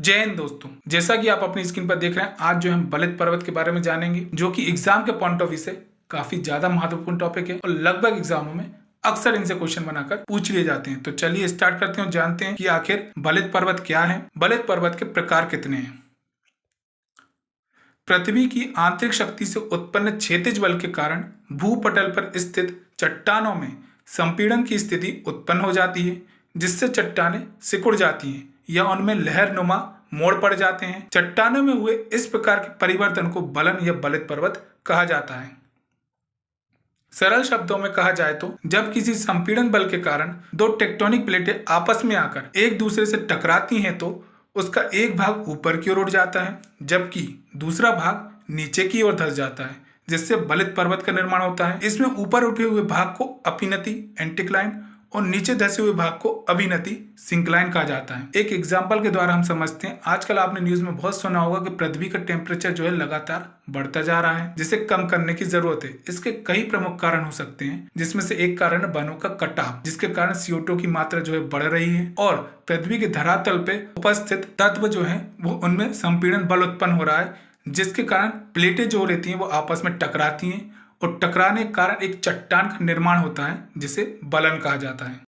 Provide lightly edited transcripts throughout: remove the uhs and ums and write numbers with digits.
जय हिंद दोस्तों, जैसा कि आप अपनी स्क्रीन पर देख रहे हैं, आज जो हम बलित पर्वत के बारे में जानेंगे, जो कि एग्जाम के पॉइंट ऑफ व्यू से काफी ज्यादा महत्वपूर्ण टॉपिक है और लगभग एग्जामों में अक्सर इनसे क्वेश्चन बनाकर पूछ लिए जाते हैं। तो चलिए स्टार्ट करते हैं और जानते हैं कि आखिर बलित पर्वत क्या है, बलित पर्वत के प्रकार कितने हैं। पृथ्वी की आंतरिक शक्ति से उत्पन्न क्षैतिज बल के कारण भूपटल पर स्थित चट्टानों में संपीड़न की स्थिति उत्पन्न हो जाती है, जिससे चट्टानें सिकुड़ जाती हैं या उनमें लहरनुमा मोड़ पड़ जाते हैं। चट्टानों में हुए इस प्रकार के परिवर्तन को बलन या बलित पर्वत कहा जाता है। सरल शब्दों में कहा जाए तो जब किसी संपीड़न बल के कारण दो टेक्टोनिक प्लेटें आपस में आकर एक दूसरे से टकराती हैं तो उसका एक भाग ऊपर की ओर उठ जाता है, जबकि दूसरा भाग नीचे की ओर धंस जाता है, जिससे बलित पर्वत का निर्माण होता है। इसमें ऊपर उठे हुए भाग को अपीनति एंटिक्लाइन और नीचे धसे हुए भाग को अभिनति सिंक्लाइन कहा जाता है। एक एग्जाम्पल के द्वारा हम समझते हैं। आजकल आपने न्यूज में बहुत सुना होगा कि पृथ्वी का टेम्परेचर जो है लगातार बढ़ता जा रहा है, जिसे कम करने की जरूरत है। इसके कई प्रमुख कारण हो सकते हैं, जिसमें से एक कारण है वनों का कटाव, जिसके कारण CO2 की मात्रा जो है बढ़ रही है और पृथ्वी के धरातल पे उपस्थित तत्व जो है वो उनमें संपीड़न बल उत्पन्न हो रहा है, जिसके कारण प्लेटें जो रहती हैं वो आपस में टकराती हैं और टकराने के कारण एक चट्टान का निर्माण होता है, जिसे बलन कहा जाता है।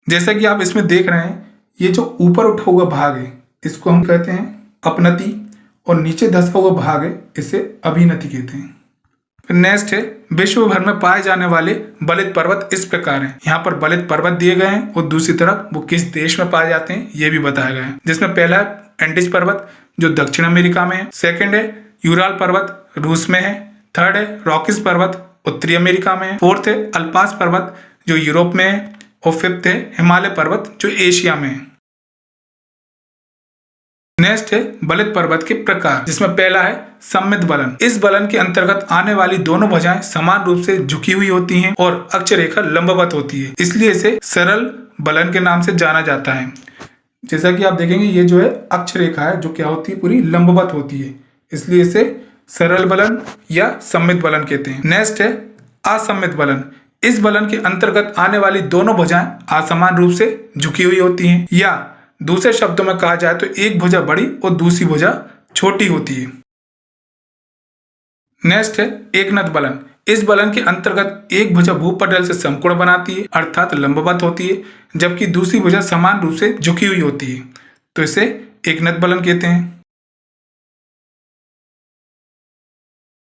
जैसा कि आप इसमें देख रहे हैं, ये जो ऊपर उठा हुआ भाग है इसको हम कहते हैं अपनति और नीचे धसा हुआ भाग है इसे अभिनति कहते हैं। फिर नेक्स्ट है, विश्व भर में पाए जाने वाले बलित पर्वत इस प्रकार हैं। यहाँ पर बलित पर्वत दिए गए हैं और दूसरी तरफ वो किस देश में पाए जाते हैं ये भी बताया गया है, जिसमें पहला है एंडीज पर्वत जो दक्षिण अमेरिका में है, सेकंड है यूराल पर्वत रूस में है, थर्ड है रॉकीज पर्वत उत्तरी अमेरिका में है, फोर्थ है अल्पास पर्वत जो यूरोप में है और फिफ्थ है हिमालय पर्वत जो एशिया में है। नेक्स्ट है बलित पर्वत के प्रकार, जिसमें पहला है सममित बलन। इस बलन के अंतर्गत आने वाली दोनों भुजाएं समान रूप से झुकी हुई होती हैं और अक्षरेखा लंबवत होती है, इसलिए इसे सरल बलन के नाम से जाना जाता है। जैसा कि आप देखेंगे ये जो है अक्षरेखा है जो क्या होती है पूरी लंबवत होती है, इसलिए इसे सरल बलन या सममित बलन कहते हैं। नेक्स्ट है असममित बलन। इस बलन के अंतर्गत आने वाली दोनों भुजाएं असमान रूप से झुकी हुई होती हैं, या दूसरे शब्दों में कहा जाए तो एक भुजा बड़ी और दूसरी भुजा छोटी होती है। नेक्स्ट है एकनत बलन। इस बलन के अंतर्गत एक भुजा भूपटल से समकोण बनाती है अर्थात लंबवत होती है, जबकि दूसरी भुजा समान रूप से झुकी हुई होती है, तो इसे एकनत बलन कहते हैं।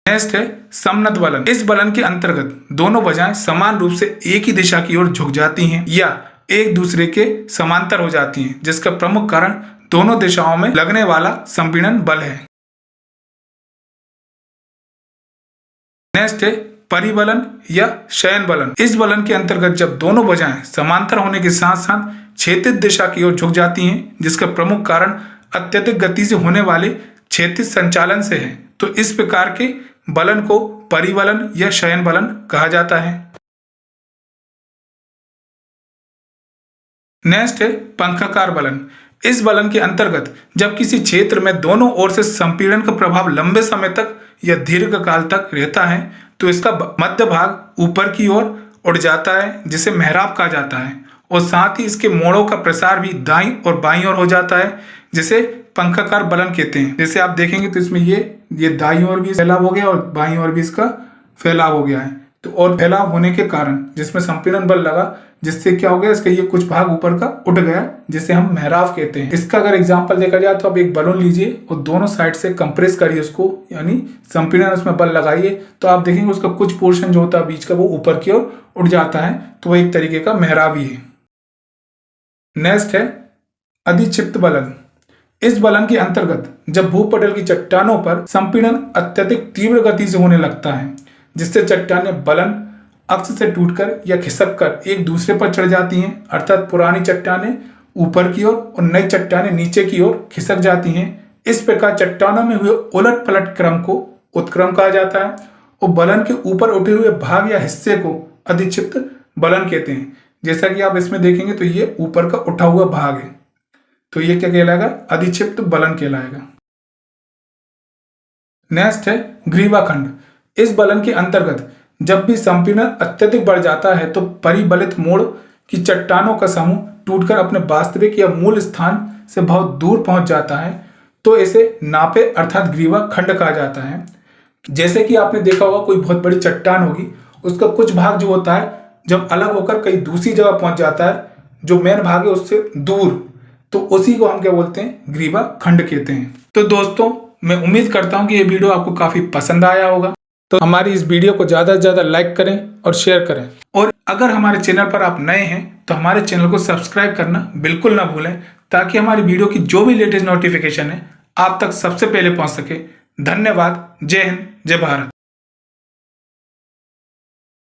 नेक्स्ट है समनत बलन। इस बलन के अंतर्गत दोनों भुजाएं समान रूप से एक ही दिशा की ओर झुक जाती हैं या एक दूसरे के समांतर हो जाती हैं, जिसका प्रमुख कारण दोनों दिशाओं में लगने वाला संपीड़न बल है। नेक्स्ट है परिबलन या शयन बलन। इस बलन के अंतर्गत जब दोनों भुजाएं समांतर होने के साथ साथ क्षैतिज दिशा की ओर झुक जाती हैं, जिसका प्रमुख कारण अत्यधिक गति से होने वाले क्षैतिज संचालन से है, तो इस प्रकार के बलन को परिबलन या शयन बलन कहा जाता है। नेक्स्ट है पंखाकार बलन। इस बलन के अंतर्गत जब किसी क्षेत्र में दोनों ओर से संपीड़न का प्रभाव लंबे समय तक या दीर्घकाल तक रहता है तो इसका मध्य भाग ऊपर की ओर उड़ जाता है, जिसे मेहराब कहा जाता है, और साथ ही इसके मोड़ों का प्रसार भी दाईं और बाईं ओर हो जाता है, जिसे पंखाकार बलन कहते हैं। जैसे आप देखेंगे तो इसमें ये दाईं ओर भी फैलाव हो गया और बाईं ओर भी इसका फैलाव हो गया है, तो और फैलाव होने के कारण जिसमें संपीड़न बल लगा, जिससे क्या हो गया इसका ये कुछ भाग ऊपर का उठ गया, जिसे हम मेहराब कहते हैं। इसका अगर एग्जांपल देखा जाए तो आप एक बलून लीजिए और दोनों साइड से कंप्रेस करिए उसको, यानी संपीड़न उसमें बल लगाइए, तो आप देखेंगे उसका कुछ पोर्शन जो होता है बीच का वो ऊपर की ओर उठ जाता है, तो वो एक तरीके का मेहराब ही है। नेक्स्ट है अधिक्षिप्त बलन। इस बलन के अंतर्गत जब भूपटल की चट्टानों पर संपीड़न अत्यधिक तीव्र गति से होने लगता है, जिससे चट्टानें बलन अक्ष से टूटकर या खिसक कर एक दूसरे पर चढ़ जाती हैं, अर्थात पुरानी चट्टानें ऊपर की ओर और नई चट्टानें नीचे की ओर खिसक जाती हैं। इस प्रकार चट्टानों में हुए उलट पलट क्रम को उत्क्रम कहा जाता है और बलन के ऊपर उठे हुए भाग या हिस्से को अधिक्षिप्त बलन कहते हैं। जैसा कि आप इसमें देखेंगे तो ये ऊपर का उठा हुआ भाग है, तो ये क्या कहलाएगा, अधिक्षिप्त बलन कहलाएगा। नेक्स्ट है ग्रीवाखंड। इस बलन के अंतर्गत जब भी संपीड़न अत्यधिक बढ़ जाता है तो परिबलित मोड़ की चट्टानों का समूह टूटकर अपने वास्तविक या मूल स्थान से बहुत दूर पहुंच जाता है तो इसे नापे अर्थात ग्रीवा खंड कहा जाता है। जैसे कि आपने देखा होगा कोई बहुत बड़ी चट्टान होगी, उसका कुछ भाग जो होता है जब अलग होकर कहीं दूसरी जगह पहुंच जाता है, जो मेन भाग है उससे दूर, तो उसी को हम क्या बोलते हैं, ग्रीवा खंड कहते हैं। तो दोस्तों मैं उम्मीद करता हूं कि ये वीडियो आपको काफी पसंद आया होगा। तो हमारी इस वीडियो को ज़्यादा से ज़्यादा लाइक करें और शेयर करें। और अगर हमारे चैनल पर आप नए हैं तो हमारे चैनल को सब्सक्राइब करना बिल्कुल ना भूलें, ताकि हमारी वीडियो की जो भी लेटेस्ट नोटिफिकेशन है आप तक सबसे पहले पहुंच सके। धन्यवाद। जय हिंद, जय भारत।